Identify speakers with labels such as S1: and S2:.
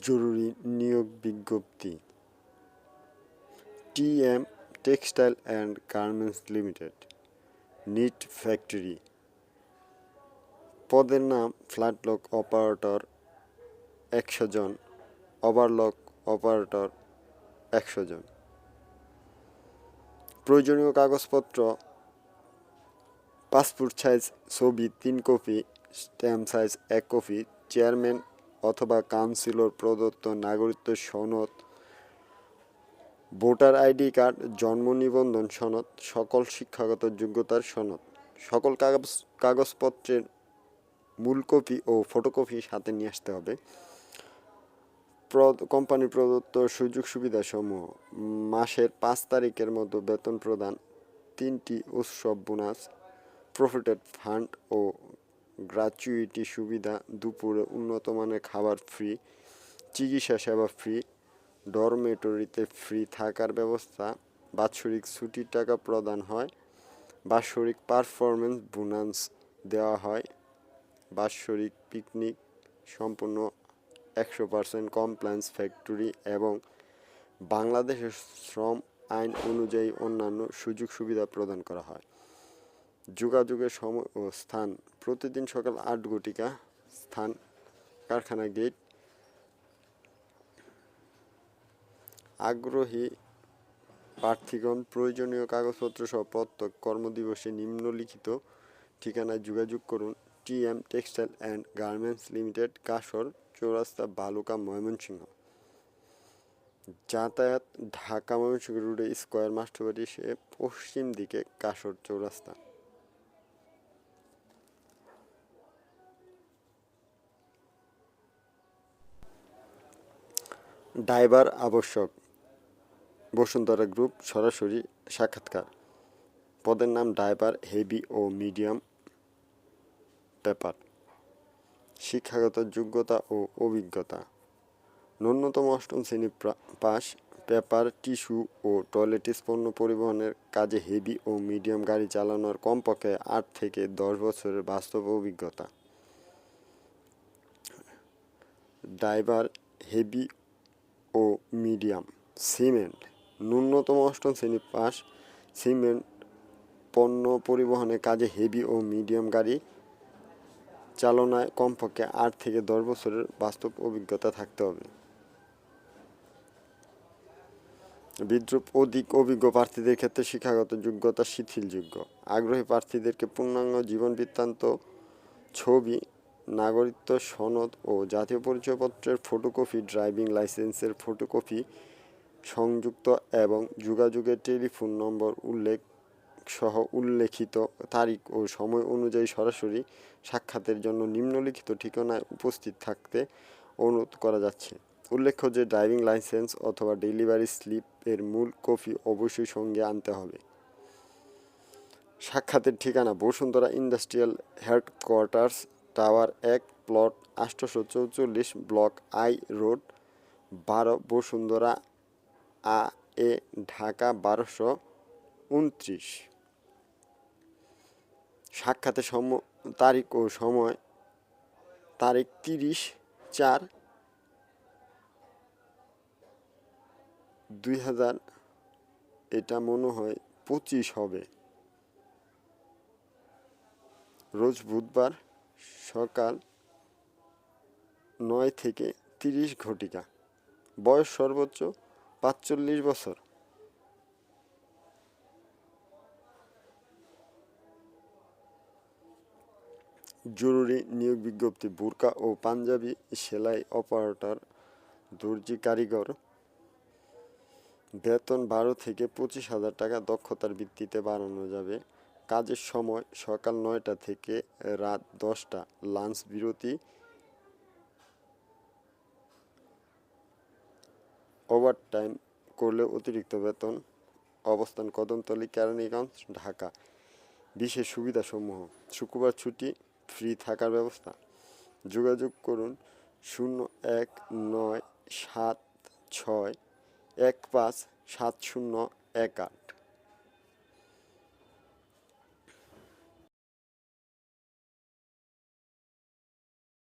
S1: জরুরি নিয়োগ বিজ্ঞপ্তি। TM textile and garments limited, knit factory. পদের নাম ফ্ল্যাটলক অপারেটর 100 জন, ওভারলক অপারেটর 100 জন। প্রয়োজনীয় কাগজপত্র: পাসপোর্ট সাইজ ছবি 3 কপি, স্ট্যাম্প সাইজ 1 কপি, চেয়ারম্যান অথবা কাউন্সিলর প্রদত্ত নাগরিকত্ব সনদ, ভোটার আইডি কার্ড, জন্ম নিবন্ধন সনদ, সকল শিক্ষাগত যোগ্যতার সনদ। সকল কাগজপত্রের মূল কপি ও ফটোকপি সাথে নিয়ে আসতে হবে। কোম্পানি প্রদত্ত সুযোগ সুবিধাসমূহ: মাসের 5 তারিখের মধ্যে বেতন প্রদান, 3টি উৎসব বোনাস, প্রফিটেড ফান্ড ও গ্র্যাচুইটি সুবিধা, দুপুরে উন্নত মানের খাবার ফ্রি, চিকিৎসা সেবা ফ্রি, ডরমেটরিতে ফ্রি থাকার ব্যবস্থা, বাৎসরিক ছুটির টাকা প্রদান হয়, বাৎসরিক পারফরমেন্স বোনাস দেওয়া হয়, বাৎসরিক পিকনিক, সম্পূর্ণ 100% কমপ্লায়েন্স ফ্যাক্টরি এবং বাংলাদেশের শ্রম আইন অনুযায়ী অন্যান্য সুযোগ সুবিধা প্রদান করা হয়। যোগাযোগের সময় ও স্থান: প্রতিদিন সকাল 8 ঘটিকা, স্থান কারখানা গেট। আগ্রহী প্রার্থীগণ প্রয়োজনীয় কাগজপত্র সহ প্রত্যেক কর্মদিবসে নিম্নলিখিত ঠিকানায় যোগাযোগ করুন: TM textile and garments limited, Kashar Chowrasta, Bhaluka, Mymensingh. যাতায়াত: ঢাকা ময়মনসিংহ রোডে স্কয়ার মাস্টারবাড়ি সে পশ্চিম দিকে কাশর চৌরাস্তা। ড্রাইভার আবশ্যক। বসুন্ধরা গ্রুপ, সরাসরি সাক্ষাৎকার। পদের নাম ড্রাইভার, হেভি ও মিডিয়াম পেপার। শিক্ষাগত যোগ্যতা ও অভিজ্ঞতা: ন্যূনতম 8ম শ্রেণী পাস। পেপার, টিস্যু ও টয়লেটিস পণ্য পরিবহনের কাজে হেভি ও মিডিয়াম গাড়ি চালানোর কমপক্ষে 8 থেকে 10 বছরের বাস্তব অভিজ্ঞতা। ড্রাইভার, হেভি ও মিডিয়াম। সিমেন্ট, ন্যূনতম 8ম শ্রেণী পাস। সিমেন্ট পণ্য পরিবহনের কাজে হেভি ও মিডিয়াম গাড়ি চালনায় কমপক্ষে 8 থেকে 10 বছরের বাস্তব অভিজ্ঞতা থাকতে হবে। বিদ্রুপ: অধিক অভিজ্ঞ প্রার্থীদের ক্ষেত্রে শিক্ষাগত যোগ্যতা শিথিলযোগ্য। আগ্রহী প্রার্থীদেরকে পূর্ণাঙ্গ জীবন বৃত্তান্ত, ছবি, নাগরিকত্ব সনদ ও জাতীয় পরিচয়পত্রের ফটোকপি, ড্রাইভিং লাইসেন্সের ফটোকপি সংযুক্ত এবং যোগাযোগের টেলিফোন নম্বর উল্লেখ সহ উল্লেখিত তারিখ ও সময় অনুযায়ী সরাসরি সাক্ষাতের জন্য নিম্নলিখিত ঠিকানায় উপস্থিত থাকতে অনুরোধ করা যাচ্ছে। উল্লেখ্য যে ড্রাইভিং লাইসেন্স অথবা ডেলিভারি স্লিপ এর মূল কপি অবশ্যই সঙ্গে আনতে হবে। সাক্ষাতের ঠিকানা: Bashundhara industrial headquarters, tower 1, plot 844, block I, road 12, Bashundhara A, Dhaka 1229। সাক্ষাতের তারিখ ও সময়: তারিখ 30/4/2000, এটা মনে হয় 25 হবে, রোজ বুধবার, সকাল 9 থেকে 30 ঘটিকা। বয়স সর্বোচ্চ 45 বছর। জরুরি নিয়োগ বিজ্ঞপ্তি: বোরকা ও পাঞ্জাবি, সেলাই অপারেটর, দর্জি কারিগর। বেতন 12 থেকে 25,000 টাকা, দক্ষতার ভিত্তিতে বাড়ানো যাবে। কাজের সময় সকাল 9টা থেকে রাত 10টা, লাঞ্চ বিরতি। ওভারটাইম করলে অতিরিক্ত বেতন। অবস্থান: কদমতলী, কেরানীগঞ্জ, ঢাকা। বিশেষ সুবিধাসমূহ: শুক্রবার ছুটি, ফ্রি থাকার ব্যবস্থা। যোগাযোগ করুন 01976157018।